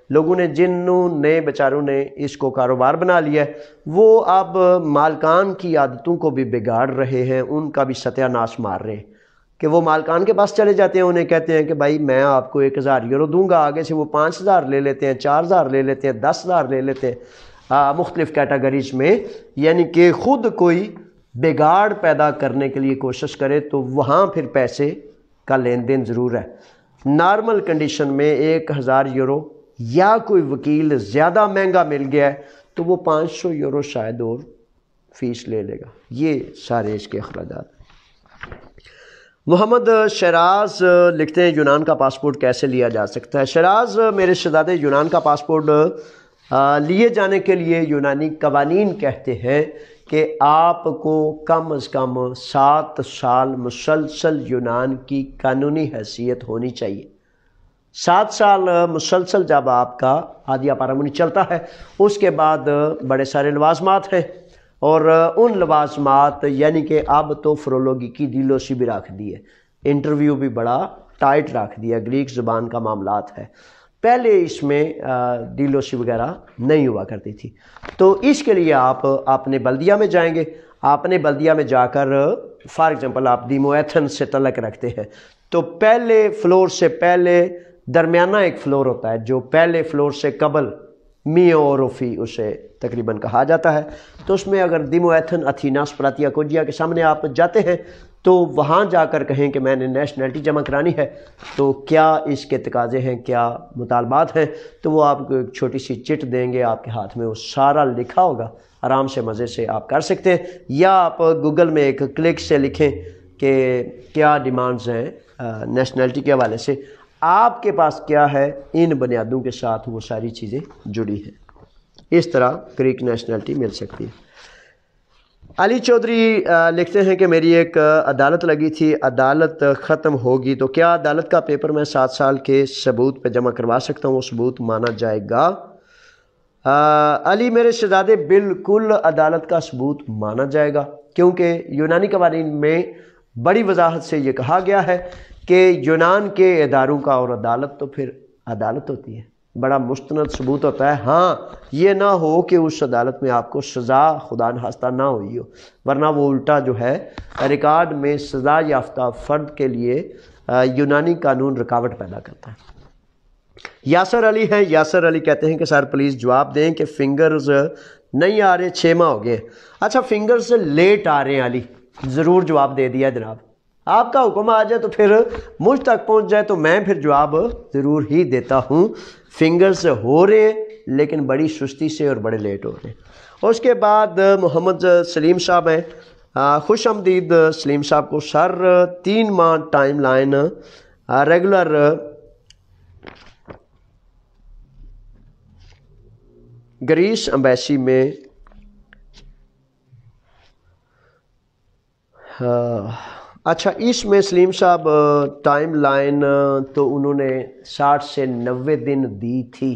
لوگوں نے، جنہوں نے بیچاروں نے اس کو کاروبار بنا لیا ہے، وہ اب مالکان کی عادتوں کو بھی بگاڑ رہے ہیں، ان کا بھی ستیہ ناش مار رہے ہیں کہ وہ مالکان کے پاس چلے جاتے ہیں، انہیں کہتے ہیں کہ بھائی میں آپ کو 1000 یورو دوں گا، آگے سے وہ 5000 لے لیتے ہیں، 4000 لے لیتے ہیں، 10000 لے لیتے ہیں مختلف کیٹیگریز میں. یعنی کہ خود کوئی بگاڑ پیدا کرنے کے لیے کوشش کرے تو وہاں پھر پیسے کا لین دین ضرور ہے. نارمل کنڈیشن میں 1000 یورو یا کوئی وکیل زیادہ مہنگا مل گیا ہے تو وہ 500 یورو شاید اور فیس لے لے گا. یہ سارے اس کے اخراجات. محمد شیراز لکھتے ہیں یونان کا پاسپورٹ کیسے لیا جا سکتا ہے؟ شیراز میرے شہزادے، یونان کا پاسپورٹ لیے جانے کے لیے یونانی قوانین کہتے ہیں کہ آپ کو کم از کم 7 سال مسلسل یونان کی قانونی حیثیت ہونی چاہیے. 7 سال مسلسل جب آپ کا عادیہ پارامونی چلتا ہے، اس کے بعد بڑے سارے لوازمات ہیں، اور ان لوازمات یعنی کہ اب تو فرولوگی کی ڈیلوسی بھی رکھ دی ہے، انٹرویو بھی بڑا ٹائٹ رکھ دیا، گریک زبان کا معاملات ہے. پہلے اس میں ڈیلوسی وغیرہ نہیں ہوا کرتی تھی. تو اس کے لیے آپ اپنے بلدیہ میں جائیں گے. آپ نے بلدیہ میں جا کر فار ایگزامپل آپ دیمو ایتھنز سے تعلق رکھتے ہیں، تو پہلے فلور سے پہلے درمیانہ ایک فلور ہوتا ہے جو پہلے فلور سے قبل میو اوروفی اسے تقریباً کہا جاتا ہے. تو اس میں اگر دیمو ایتھن اتھینا سپراتیا کوجیا کے سامنے آپ جاتے ہیں تو وہاں جا کر کہیں کہ میں نے نیشنلٹی جمع کرانی ہے، تو کیا اس کے تقاضے ہیں، کیا مطالبات ہیں، تو وہ آپ کو ایک چھوٹی سی چٹ دیں گے آپ کے ہاتھ میں، وہ سارا لکھا ہوگا، آرام سے مزے سے آپ کر سکتے ہیں. یا آپ گوگل میں ایک کلک سے لکھیں کہ کیا ڈیمانڈز ہیں نیشنلٹی کے حوالے سے، آپ کے پاس کیا ہے، ان بنیادوں کے ساتھ وہ ساری چیزیں جڑی ہیں. اس طرح گریک نیشنلٹی مل سکتی ہے. علی چودھری لکھتے ہیں کہ میری ایک عدالت لگی تھی، عدالت ختم ہوگی تو کیا عدالت کا پیپر میں 7 سال کے ثبوت پہ جمع کروا سکتا ہوں، وہ ثبوت مانا جائے گا؟ علی میرے شہزادے، بالکل عدالت کا ثبوت مانا جائے گا، کیونکہ یونانی قوانین میں بڑی وضاحت سے یہ کہا گیا ہے کہ یونان کے اداروں کا، اور عدالت تو پھر عدالت ہوتی ہے، بڑا مستند ثبوت ہوتا ہے. ہاں یہ نہ ہو کہ اس عدالت میں آپ کو سزا خدا نخواستہ نہ ہوئی ہو، ورنہ وہ الٹا جو ہے ریکارڈ میں سزا یافتہ فرد کے لیے یونانی قانون رکاوٹ پیدا کرتا ہے. یاسر علی ہیں، یاسر علی کہتے ہیں کہ سر پلیز جواب دیں کہ فنگرز نہیں آ رہے، 6 ماہ ہو گئے. اچھا فنگرز لیٹ آ رہے ہیں علی، ضرور جواب دے دیا جناب. آپ کا حکم آ جائے تو پھر مجھ تک پہنچ جائے تو میں پھر جواب ضرور ہی دیتا ہوں. فنگرز ہو رہے ہیں لیکن بڑی سستی سے اور بڑے لیٹ ہو رہے ہیں. اس کے بعد محمد سلیم صاحب ہیں، خوش آمدید سلیم صاحب کو. سر 3 ماہ time line regular grace embassy میں اچھا اس میں سلیم صاحب ٹائم لائن تو انہوں نے 60 سے 90 دن دی تھی.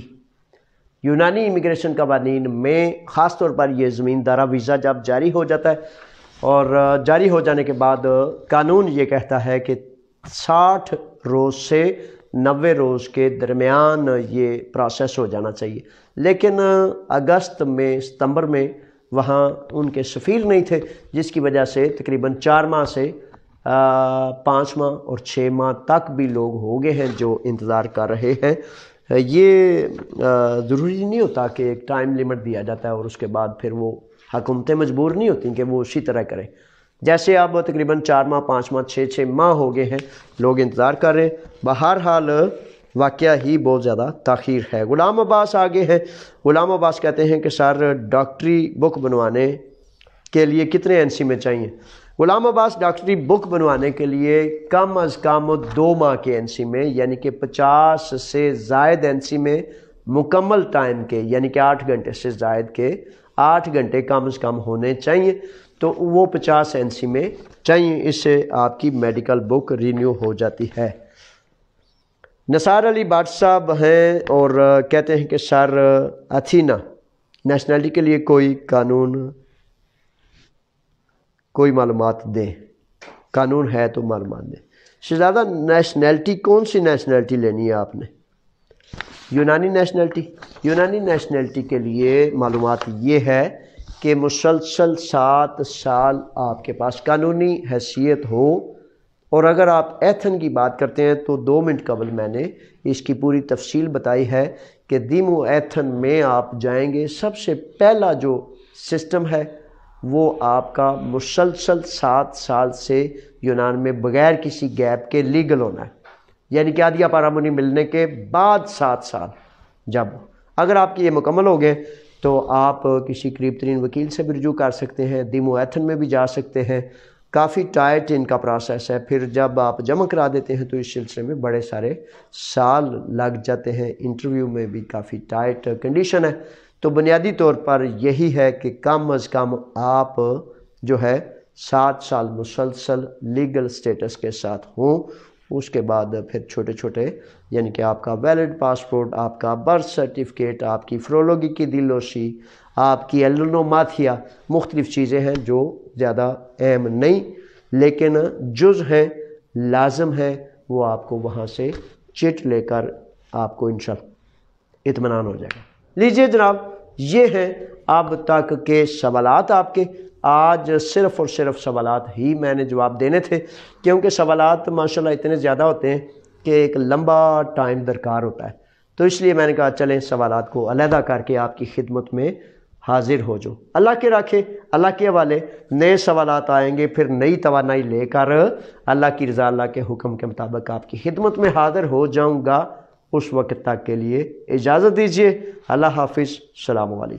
یونانی امیگریشن قوانین میں خاص طور پر یہ زمیندارہ ویزا جب جاری ہو جاتا ہے، اور جاری ہو جانے کے بعد قانون یہ کہتا ہے کہ 60 روز سے 90 روز کے درمیان یہ پروسیس ہو جانا چاہیے. لیکن اگست میں، ستمبر میں وہاں ان کے سفیر نہیں تھے، جس کی وجہ سے تقریباً 4 ماہ سے 5 ماہ اور 6 ماہ تک بھی لوگ ہو گئے ہیں جو انتظار کر رہے ہیں۔ یہ ضروری نہیں ہوتا کہ ایک ٹائم لیمٹ دیا جاتا ہے اور اس کے بعد پھر وہ حکومتیں مجبور نہیں ہوتی کہ وہ اسی طرح کریں۔ جیسے اب تقریباً 4 ماہ 5 ماہ 6 ماہ ہو گئے ہیں، لوگ انتظار کر رہے ہیں۔ بہرحال واقعہ ہی بہت زیادہ تاخیر ہے۔ غلام عباس آگے ہیں۔ غلام عباس کہتے ہیں کہ سر ڈاکٹری بک بنوانے کے لیے کتنے NC میں چاہیے؟ غلام عباس ڈاکٹری بک بنوانے کے لیے کم از کم 2 ماہ کے NC میں، یعنی کہ 50 سے زائد NC میں مکمل ٹائم کے، یعنی کہ 8 گھنٹے سے زائد کے 8 گھنٹے کم از کم ہونے چاہیے، تو وہ 50 NC میں چاہیے۔ اس سے آپ کی میڈیکل بک رینیو ہو جاتی ہے۔ نثار علی بٹ صاحب ہیں اور کہتے ہیں کہ سر اتھینا نیشنلٹی کے لیے کوئی قانون، کوئی معلومات دیں، قانون ہے تو معلومات دیں۔ شہزادہ نیشنلٹی کون سی نیشنلٹی لینی ہے آپ نے؟ یونانی نیشنلٹی؟ یونانی نیشنلٹی کے لیے معلومات یہ ہے کہ مسلسل 7 سال آپ کے پاس قانونی حیثیت ہو، اور اگر آپ ایتھن کی بات کرتے ہیں تو 2 منٹ قبل میں نے اس کی پوری تفصیل بتائی ہے کہ دیمو ایتھن میں آپ جائیں گے، سب سے پہلا جو سسٹم ہے وہ آپ کا مسلسل 7 سال سے یونان میں بغیر کسی گیپ کے لیگل ہونا ہے، یعنی کہ آدیا پارامونی ملنے کے بعد 7 سال۔ جب اگر آپ کے یہ مکمل ہو گئے تو آپ کسی قریب ترین وکیل سے بھی رجوع کر سکتے ہیں، دیمو ایتھن میں بھی جا سکتے ہیں۔ کافی ٹائٹ ان کا پروسیس ہے، پھر جب آپ جمع کرا دیتے ہیں تو اس سلسلے میں بڑے سارے سال لگ جاتے ہیں، انٹرویو میں بھی کافی ٹائٹ کنڈیشن ہے۔ تو بنیادی طور پر یہی ہے کہ کم از کم آپ جو ہے 7 سال مسلسل لیگل سٹیٹس کے ساتھ ہوں، اس کے بعد پھر چھوٹے چھوٹے، یعنی کہ آپ کا ویلڈ پاسپورٹ، آپ کا برتھ سرٹیفکیٹ، آپ کی فرولوگی کی دلوشی، آپ کی ایلنوماتھیا، مختلف چیزیں ہیں جو زیادہ اہم نہیں لیکن جز ہیں، لازم ہے، وہ آپ کو وہاں سے چٹ لے کر آپ کو انشاءاللہ اطمینان ہو جائے گا۔ لیجئے جناب، یہ ہیں اب تک کے سوالات آپ کے۔ آج صرف اور صرف سوالات ہی میں نے جواب دینے تھے، کیونکہ سوالات ماشاءاللہ اتنے زیادہ ہوتے ہیں کہ ایک لمبا ٹائم درکار ہوتا ہے، تو اس لیے میں نے کہا چلیں سوالات کو علیحدہ کر کے آپ کی خدمت میں حاضر ہو جو۔ اللہ کے راکھے، اللہ کے حوالے نئے سوالات آئیں گے، پھر نئی توانائی لے کر اللہ کی رضا، اللہ کے حکم کے مطابق آپ کی خدمت میں حاضر ہو جاؤں گا۔ اس وقت تک کے لیے اجازت دیجیے۔ اللہ حافظ، السلام علیکم۔